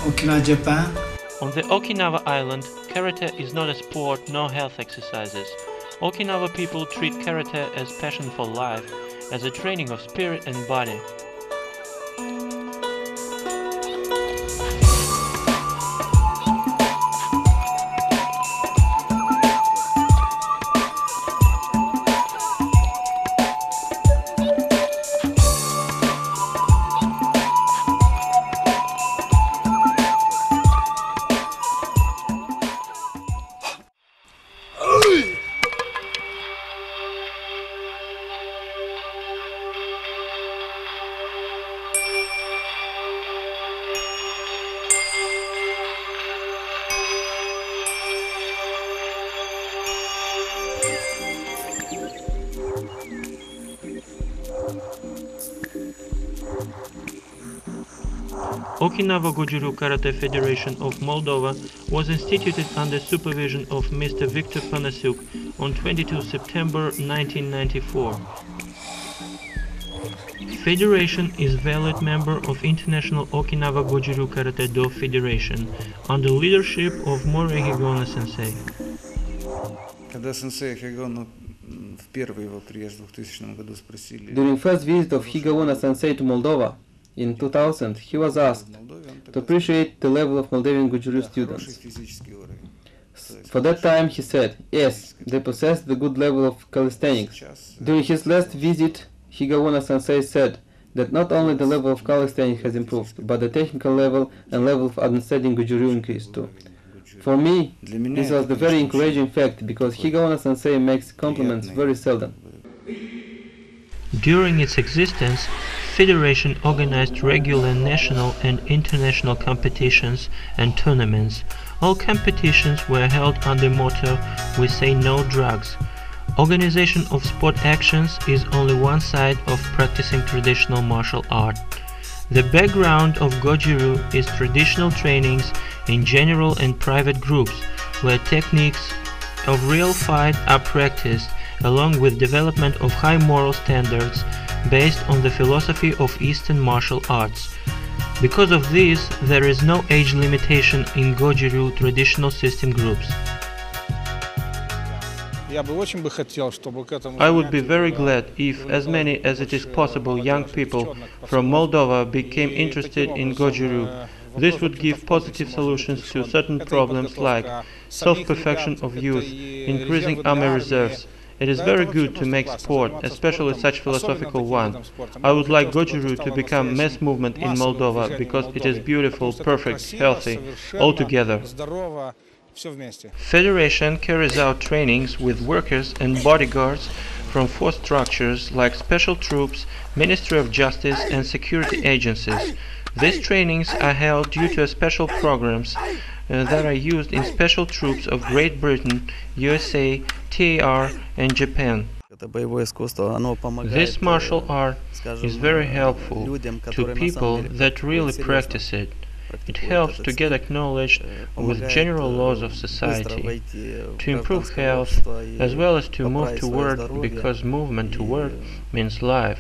Okinawa, Japan. On the Okinawa island, karate is not a sport nor health exercises. Okinawa people treat karate as passion for life, as a training of spirit and body. Okinawa Goju-ryu Karate Federation of Moldova was instituted under supervision of Mr. Viktor Panasiuk on 22 September 1994. Federation is valid member of International Okinawa Goju-ryu Karate Do Federation under leadership of Morei Higona Sensei. During first visit of Higaona Sensei to Moldova in 2000, he was asked to appreciate the level of Moldavian Goju-ryu students. For that time he said, yes, they possessed the good level of calisthenics. During his last visit, Higaona Sensei said that not only the level of calisthenics has improved, but the technical level and level of understanding Goju-ryu increased too. For me, this was the very encouraging fact, because Higaona Sensei makes compliments very seldom. During its existence, Federation organized regular national and international competitions and tournaments. All competitions were held under motto "We say no drugs." Organization of sport actions is only one side of practicing traditional martial art. The background of Goju-ryu is traditional trainings in general and private groups, where techniques of real fight are practiced, along with development of high moral standards based on the philosophy of Eastern martial arts. Because of this, there is no age limitation in Goju-ryu traditional system groups. I would be very glad if as many as it is possible young people from Moldova became interested in Goju-ryu. This would give positive solutions to certain problems like self-perfection of youth, increasing army reserves. It is very good to make sport, especially such philosophical one. I would like Goju-ryu to become mass movement in Moldova because it is beautiful, perfect, healthy, all together. Federation carries out trainings with workers and bodyguards from force structures like special troops, Ministry of Justice and security agencies. These trainings are held due to special programs that are used in special troops of Great Britain, USA, TAR and Japan. This martial art is very helpful to people that really practice it. It helps to get acknowledged with general laws of society, to improve health, as well as to move toward, because movement toward means life.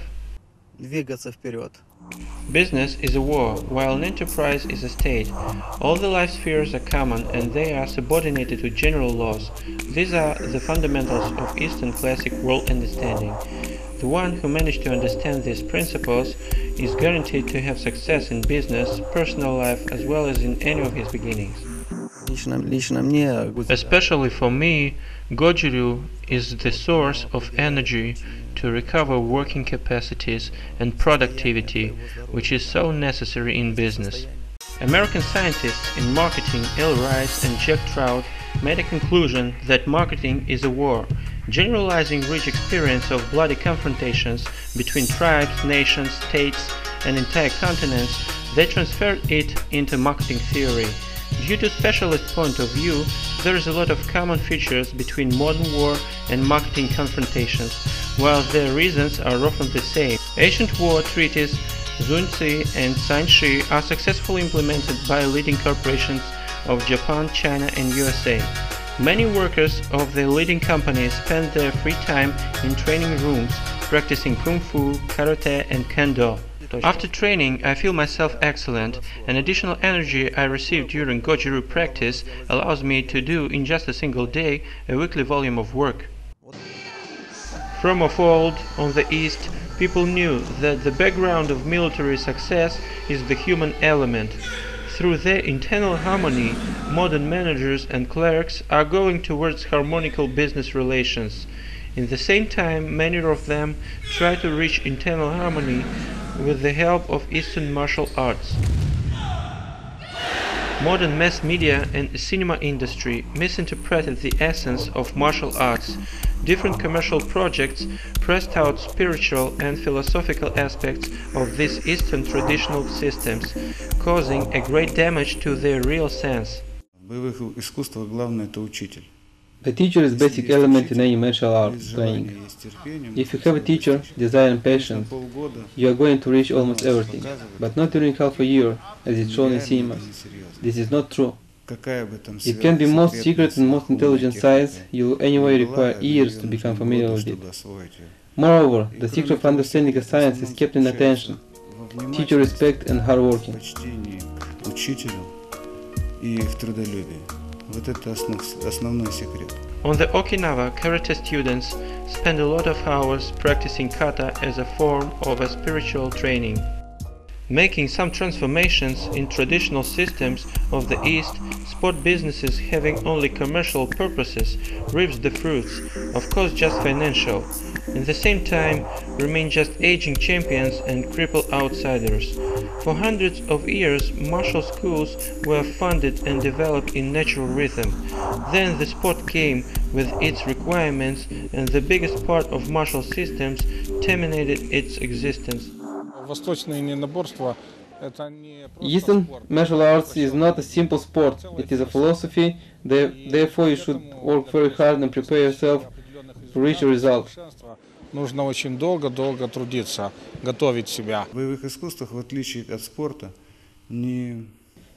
Business is a war, while an enterprise is a state. All the life spheres are common and they are subordinated to general laws. These are the fundamentals of Eastern classic world understanding. The one who managed to understand these principles is guaranteed to have success in business, personal life, as well as in any of his beginnings. Especially for me, Goju-ryu is the source of energy to recover working capacities and productivity, which is so necessary in business. American scientists in marketing L. Rice and Jack Trout made a conclusion that marketing is a war. Generalizing rich experience of bloody confrontations between tribes, nations, states, and entire continents, they transferred it into marketing theory. Due to specialist point of view, there is a lot of common features between modern war and marketing confrontations, while their reasons are often the same. Ancient war treaties Sun Tzu and San Shi are successfully implemented by leading corporations of Japan, China and USA. Many workers of the leading companies spend their free time in training rooms, practicing kung fu, karate and kendo. After training, I feel myself excellent, and additional energy I receive during Goju-ryu practice allows me to do in just a single day a weekly volume of work. From of old, on the East, people knew that the background of military success is the human element. Through their internal harmony, modern managers and clerks are going towards harmonical business relations. In the same time, many of them try to reach internal harmony with the help of Eastern martial arts. Modern mass media and cinema industry misinterpreted the essence of martial arts. Different commercial projects pressed out spiritual and philosophical aspects of these Eastern traditional systems, causing a great damage to their real sense. The teacher is basic element in any martial art training. If you have a teacher, desire and patience, you are going to reach almost everything, but not during half a year, as it's shown in cinemas. This is not true. It can be most secret and most intelligent science, you will anyway require years to become familiar with it. Moreover, the secret of understanding a science is kept in attention, teacher respect and hard working. On the Okinawa, karate students spend a lot of hours practicing kata as a form of a spiritual training. Making some transformations in traditional systems of the East, sport businesses having only commercial purposes reaps the fruits, of course just financial. At the same time, remain just aging champions and crippled outsiders. For hundreds of years, martial schools were funded and developed in natural rhythm. Then the sport came with its requirements, and the biggest part of martial systems terminated its existence. Eastern martial arts is not a simple sport, it is a philosophy, therefore you should work very hard and prepare yourself to reach a result. Нужно очень долго трудиться, готовить себя.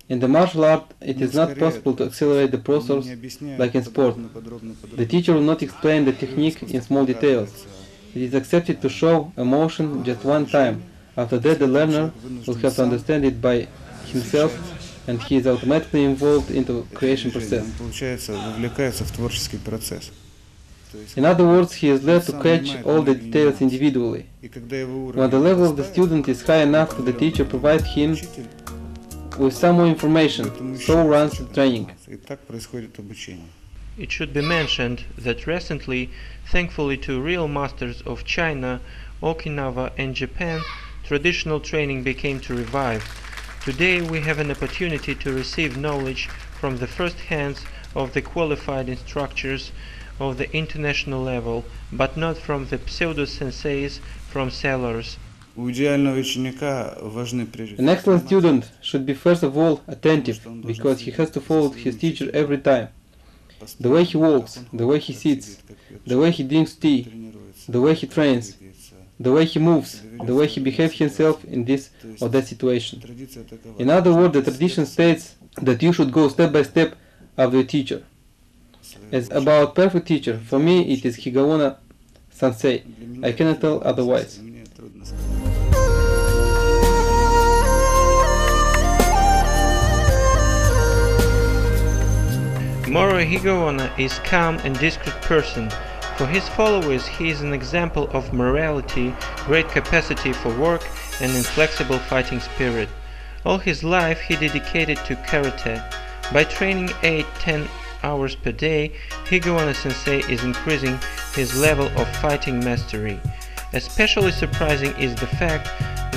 In the martial art, it is not possible to accelerate the process like in sport. The teacher will not explain the technique in small details. It is accepted to show a motion just one time. After that, the learner will have to understand it by himself, and he is automatically involved into the creation process. In other words, he is led to catch all the details individually. When the level of the student is high enough, the teacher provides him with some more information, so runs the training. It should be mentioned that recently, thankfully to real masters of China, Okinawa and Japan, traditional training became to revive. Today we have an opportunity to receive knowledge from the first hands of the qualified instructors of the international level, but not from the pseudo-senseis from cellars. An excellent student should be first of all attentive, because he has to follow his teacher every time. The way he walks, the way he sits, the way he drinks tea, the way he trains, the way he moves, the way he behaves himself in this or that situation. In other words, the tradition states that you should go step by step after your teacher. As about perfect teacher, for me it is Higaonna Sensei. I cannot tell otherwise. Moro Higaonna is calm and discreet person. For his followers he is an example of morality, great capacity for work and inflexible fighting spirit. All his life he dedicated to karate. By training 8-10 hours per day, Higaonna Sensei is increasing his level of fighting mastery. Especially surprising is the fact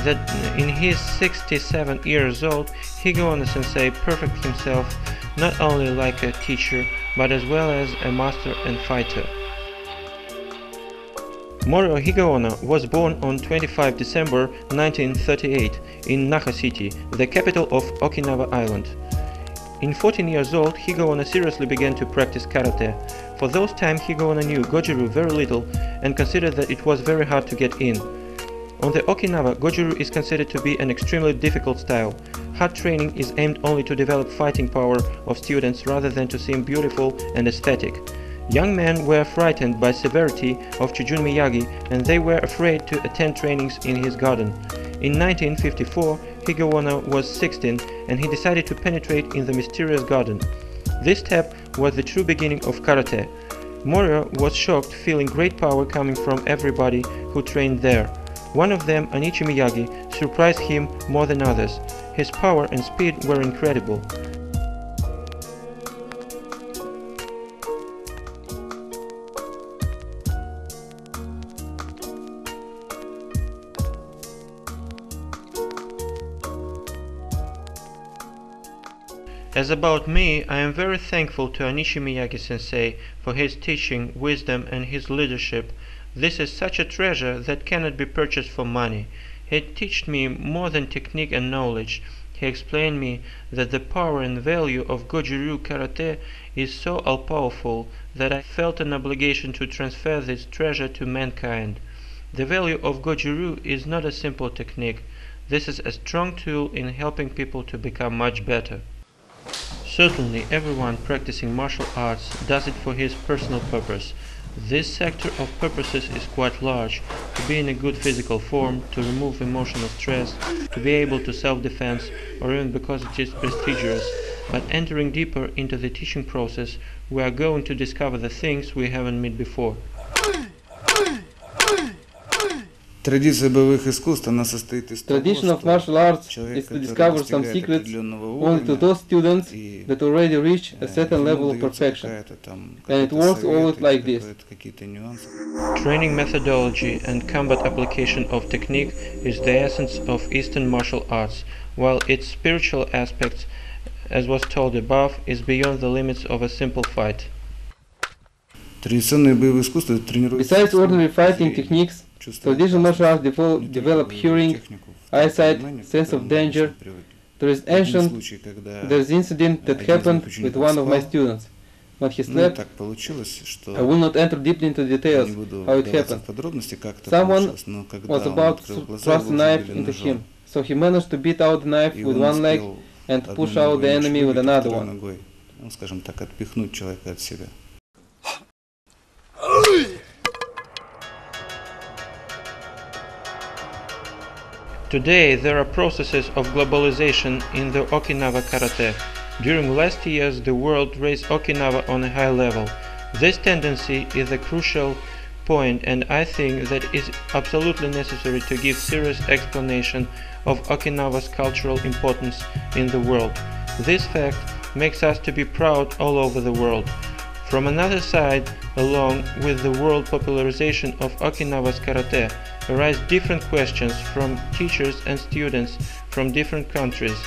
that in his 67 years old, Higaonna Sensei perfected himself not only like a teacher, but as well as a master and fighter. Moro Higaonna was born on 25 December 1938 in Naha City, the capital of Okinawa Island. In 14 years old, Higaonna seriously began to practice karate. For those time, Higaonna knew Goju-ryu very little and considered that it was very hard to get in. On the Okinawa, Goju-ryu is considered to be an extremely difficult style. Hard training is aimed only to develop fighting power of students rather than to seem beautiful and aesthetic. Young men were frightened by severity of Chujun Miyagi, and they were afraid to attend trainings in his garden. In 1954, Higawona was 16 and he decided to penetrate in the mysterious garden. This step was the true beginning of karate. Morio was shocked, feeling great power coming from everybody who trained there. One of them, Anichi Miyagi, surprised him more than others. His power and speed were incredible. As about me, I am very thankful to Anishi Miyagi sensei for his teaching, wisdom and his leadership. This is such a treasure that cannot be purchased for money. He taught me more than technique and knowledge. He explained me that the power and value of Goju-ryu karate is so all-powerful that I felt an obligation to transfer this treasure to mankind. The value of Goju-ryu is not a simple technique. This is a strong tool in helping people to become much better. Certainly everyone practicing martial arts does it for his personal purpose. This sector of purposes is quite large: to be in a good physical form, to remove emotional stress, to be able to self-defense, or even because it is prestigious. But entering deeper into the teaching process, we are going to discover the things we haven't met before. Tradition of martial arts is to discover some secrets only to those students that already reach a certain level of perfection. And it works always like this. Training methodology and combat application of technique is the essence of Eastern martial arts, while its spiritual aspects, as was told above, is beyond the limits of a simple fight. Besides ordinary fighting techniques, traditional martial arts develop hearing, eyesight, sense of danger. There's the incident that happened with one of my students. When he slept, I will not enter deeply into details how it happened. Someone was about to thrust a knife into him, so he managed to beat out the knife with one leg and push out the enemy with another one. Today there are processes of globalization in the Okinawa karate. During last years the world raised Okinawa on a high level. This tendency is a crucial point, and I think that it is absolutely necessary to give serious explanation of Okinawa's cultural importance in the world. This fact makes us to be proud all over the world. From another side, along with the world popularization of Okinawa's karate, arise different questions from teachers and students from different countries.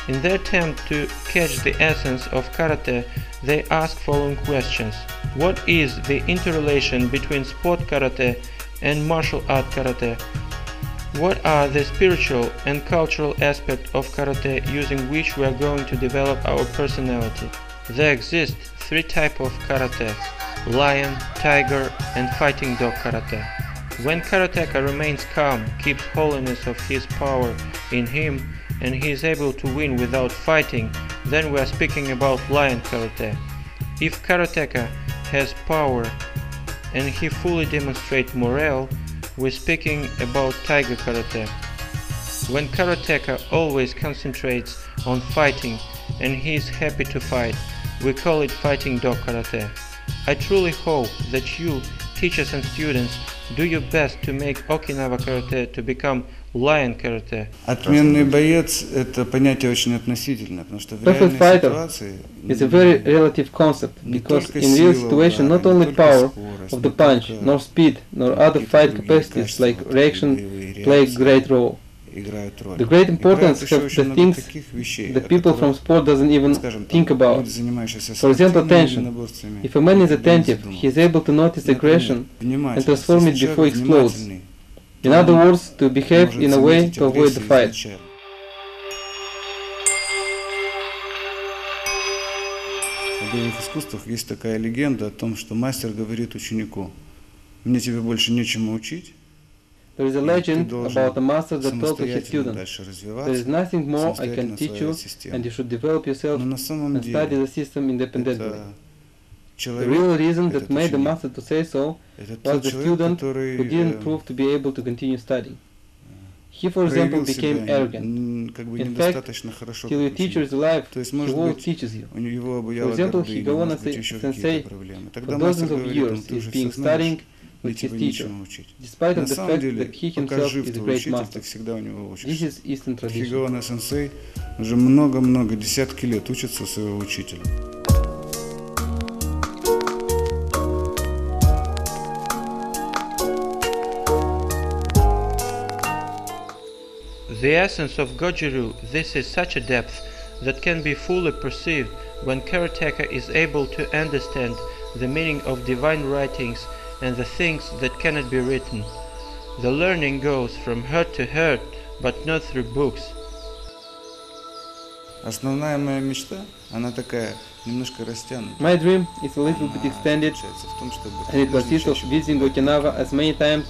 In their attempt to catch the essence of karate, they ask following questions. What is the interrelation between sport karate and martial art karate? What are the spiritual and cultural aspects of karate using which we are going to develop our personality? There exist three types of karate: lion, tiger, and fighting dog karate. When karateka remains calm, keeps holiness of his power in him, and he is able to win without fighting, then we are speaking about lion karate. If karateka has power and he fully demonstrates morale, we're speaking about tiger karate. When karateka always concentrates on fighting and he is happy to fight, we call it fighting dog karate. I truly hope that you, teachers and students, do your best to make Okinawa karate to become lion karate. Отменный боец – это понятие очень относительно, потому что в Perfect реальной fighter ситуации is a very relative concept, because in real situation not only power of the punch, nor speed, nor other fight capacities like reaction play a great role. The great importance have the things that people from sport doesn't even think about. For example, attention. If a man is attentive, he is able to notice aggression and transform it before it explodes. In other words, to behave in a way to avoid the fight. В боевых искусствах есть такая легенда о том, что мастер говорит ученику: «Мне тебе больше нечему учить». There is a legend about a master that told to his student, "There is nothing more I can teach you, and you should develop yourself and study the system independently." The real reason that made the master to say so was the student who didn't prove to be able to continue studying. He, for example, проявил became себя arrogant. как бы In fact, недостаточно хорошо till your как teacher ученик. is alive, То есть, he может won't быть, teaches you. у него For обуяла example, гордыня, Higaonna может быть, еще Sensei какие-то проблемы. for Тогда dozens мастер of говорит, years ты is уже being все знаешь, studying мне with his тебе teacher, нечему учить. despite На of the самом fact деле, that he пока himself жив is a твой great учитель, master. ты всегда у него This учишься. is Eastern tradition. Хигаона Сенсей уже много-много, десятки лет учится у своего учителя. The essence of Goju-ryu, this is such a depth that can be fully perceived when karateka is able to understand the meaning of divine writings and the things that cannot be written. The learning goes from heart to heart, but not through books. Основная моя мечта, она такая немножко растянута. My dream is a little bit extended, В том, чтобы and it consists of visiting Okinawa as many times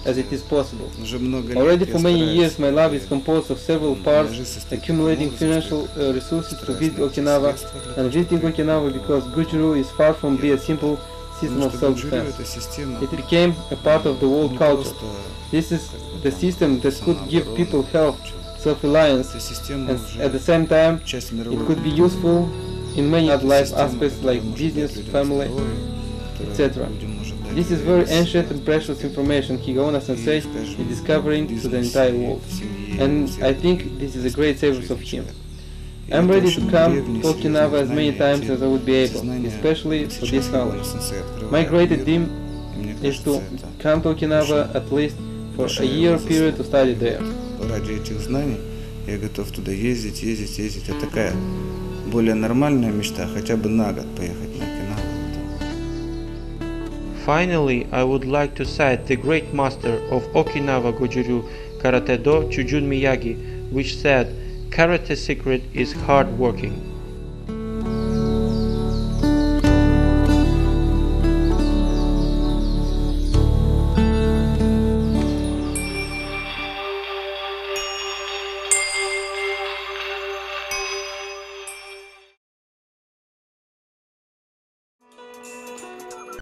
as it is possible. уже много лет Already я for many years, стараюсь, my love is composed of several моя parts, жизнь состоит accumulating в том, financial что resources to стараюсь visit найти Okinawa, средства для and того, visiting чтобы Okinawa because Goju-ryu is far from being a simple system Потому of что Goju-ryu self-defense. это система It became a part of the world не culture. просто This is the system that could give самообороны, people health, self-reliance, эта система and уже at the same time, часть it мировой could be культуры. useful in many other Это life система, aspects которая like может business, дать людям family, здоровье, etc. которая людям может дать This is very доверие ancient and precious information Higaonna Sensei и, скажем, is discovering to the бизнесе, entire world, в семье, and в I всех think this is a great аспектах service of жизни him. человека. И I'm это ready очень to come древние, to Okinawa серьезные as many знания, times те as I would be able, знания, especially вот for сейчас this Хигаона knowledge. Сенсей My открывает greater мир, dream и мне is кажется, to это come to Okinawa at least for a year period to study there. ради этих знаний я готов туда ездить. Это такая более нормальная мечта, хотя бы на год поехать на Окинаву. Finally, I would like to cite the great master of Okinawa Goju-ryu Karate-do Chujun Miyagi, which said, "Karate secret is hard working."